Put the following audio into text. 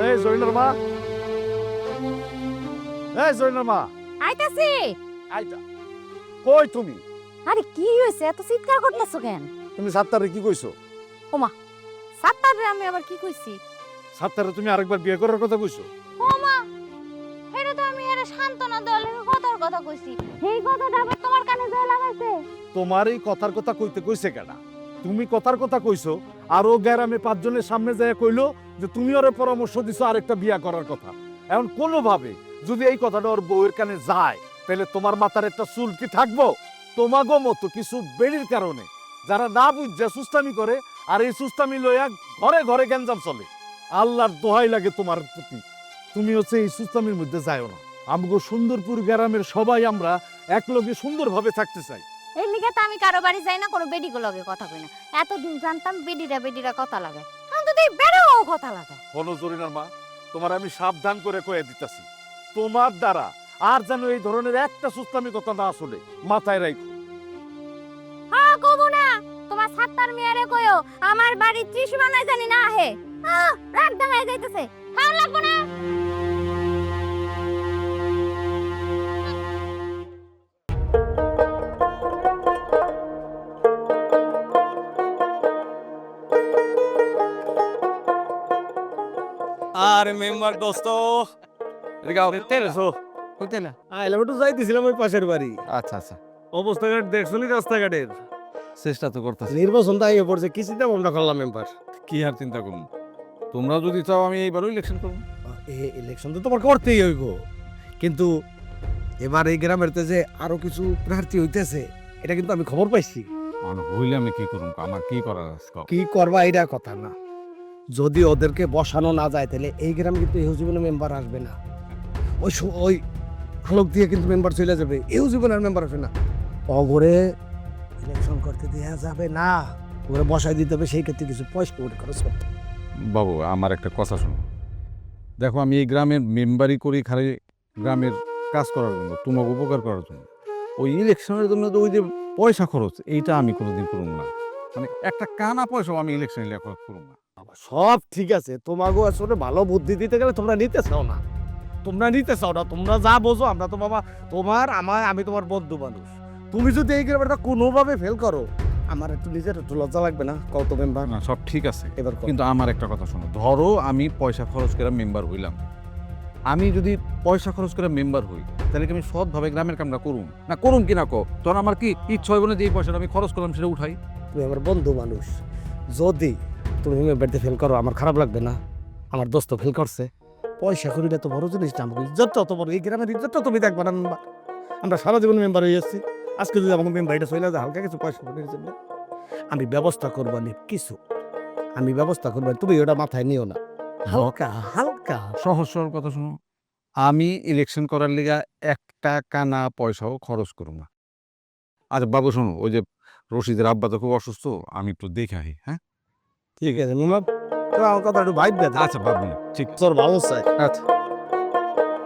এই জরিনার মা, এই জরিনার মা, আইতাছি। আইতা কই তুমি? আরে কি হইছে, এত চিৎকার করতেছো কেন? তুমি সাত্তারে কি কইছো? ওমা, সাত্তারে আমি আবার কি কইছি? সাত্তারে তুমি আরেকবার বিয়ে করার কথা কইছো? ওমা, এটা তো আমি এর সান্তনা দেওয়ার কথার কথা কইছি। এই কথাটা আবার তোমার কানে যায় লাগাইছে। তোমার এই কথার কথা কইতে কইছে কেডা? তুমি কথার কথা কইছো আর ও গ্যারামে পাঁচজনের সামনে যায় কইলো যে তুমি ওরে পরামর্শ দিছো আরেকটা বিয়া করার কথা। এখন কোনোভাবে যদি এই কথাটা ওর বউয়ের কানে যায় তাহলে তোমার মাথার একটা চুল কি থাকবো? তোমাগো মতো কিছু বেড়ির কারণে যারা না বুঝছে সুস্তামি করে আর এই সুস্তামি লইয়া ঘরে ঘরে গ্যাঞ্জাম চলে। আল্লাহর দোহাই লাগে তোমার প্রতি, তুমি হচ্ছে এই সুস্তামির মধ্যে যাও না। আমগো সুন্দরপুর গ্রামের সবাই আমরা একলগে সুন্দরভাবে থাকতে চাই। এর লিগে তো আমি কারো বাড়ি যাই না, কোনো বেডিগো লগে কথা কই না। এতদিন জানতাম বেডিরা কথা লাগে, এখন তো এই বেড়াও কথা লাগে। হলো জরিনার মা, তোমার আমি সাবধান করে কয়ে দিতেছি, তোমার দ্বারা আর যেন এই ধরনের একটা সুস্তামি কথা না আসলে মাথায় রাখো। হ্যাঁ কবো না, তোমার সাত্তার মেয়ারে কইও আমার বাড়ি ত্রিসীমানায় জানি না আহে। রাগ দেখায় যাইতেছে, খাওয়া লাগবো না। আর মেম্বার দোস্ত আইলাম একটু যাইতেছিলাম ওই পাশের বাড়ি। আচ্ছা আচ্ছা, অবস্থাঘাট দেখছনি রাস্তাঘাটের? চেষ্টা তো করতেছি। নির্বাচন তো আইয়ে পড়ছে, কি চিন্তা ভাবনা করলাম মেম্বার। কি আর চিন্তা করুন, তোমরা যদি চাও আমি এইবারও ইলেকশন করবো। ইলেকশন তো তোমার করতেই হইব, কিন্তু এবার এই গ্রামের তে যে আরো কিছু প্রার্থী হইতেছে এটা কিন্তু আমি খবর পাইছি। হইলে আমি কি করুন, আমার কি করার আছে কও? কি করবা এটা কথা না, যদি ওদেরকে বসানো না যায় তাহলে এই গ্রামে কিন্তু এই জীবনে মেম্বার আসবে না। ওই আলোক দিয়ে কিন্তু মেম্বার চলে যাবে, এই জীবনের মেম্বার আসবে না। অগরে ইলেকশন করতে দেওয়া যাবে না, ওরে বসাই দিতে হবে, সেই ক্ষেত্রে কিছু পয়সা করে খরচ করতে হবে। বাবু আমার একটা কথা শোনো, দেখো আমি এই গ্রামের মেম্বারি করি খালি গ্রামের কাজ করার জন্য, তোমাকে উপকার করার জন্য। ওই ইলেকশনের জন্য তো ওই যে পয়সা খরচ, এইটা আমি কোনোদিন করব না। মানে একটা কানা পয়সাও আমি ইলেকশন খরচ করব না। সব ঠিক আছে, তোমাকেও আসলে ভালো বুদ্ধি দিতে গেলে তোমরা নিতে চাও না, তোমরা যা বোঝো। আমরা তো বাবা আমি তোমার বন্ধু মানুষ। তুমি যদি এই গ্রামটা কোনোভাবে ফেল করো, আমার একটু নিজের একটু লজ্জা লাগবে না? কত মেম্বার না সব ঠিক আছে, এবার কিন্তু আমার একটা কথা শোনো, ধরো আমি পয়সা খরচ করে মেম্বার হইলাম, আমি যদি পয়সা খরচ করে মেম্বার হই তাহলে কি আমি সৎভাবে গ্রামের কামটা করুম না করুম কি না কো? তখন আমার কি ইচ্ছা হইব না যে এই পয়সাটা আমি খরচ করলাম সেটা উঠাই? তুমি আমার বন্ধু মানুষ, যদি তুমি মেম্বারতে ফেল করো আমার খারাপ লাগবে না? আমার দোস্ত ফেল করছে, পয়সা করিলে তো বড় জিনিস না, আমাকে ইজ্জতটা তো বড়, এই গ্রামের ইজ্জতটা তুমি দেখবা না মেম্বার? আমরা সারা জীবন মেম্বার হয়ে যাচ্ছি, আজকে যদি আমাকে মেম্বারটা চলে যায় হালকা কিছু পয়সা করির জন্য, আমি ব্যবস্থা করবো নি কিছু, আমি ব্যবস্থা করবো, তুমি ওটা মাথায় নিও না। হালকা হালকা সহজ সরল কথা শুনো, আমি ইলেকশন করার লিগা একটা কানা পয়সাও খরচ করব না। আচ্ছা বাবু শোনো, ওই যে রশিদের আব্বা তো খুব অসুস্থ, আমি একটু দেখে আহি। হ্যাঁ ঠিক আছে মেম্বার, আমার কথা একটু ভাইব দেয়। আচ্ছা বাবু, ঠিক তোর ভালো চাই। আচ্ছা।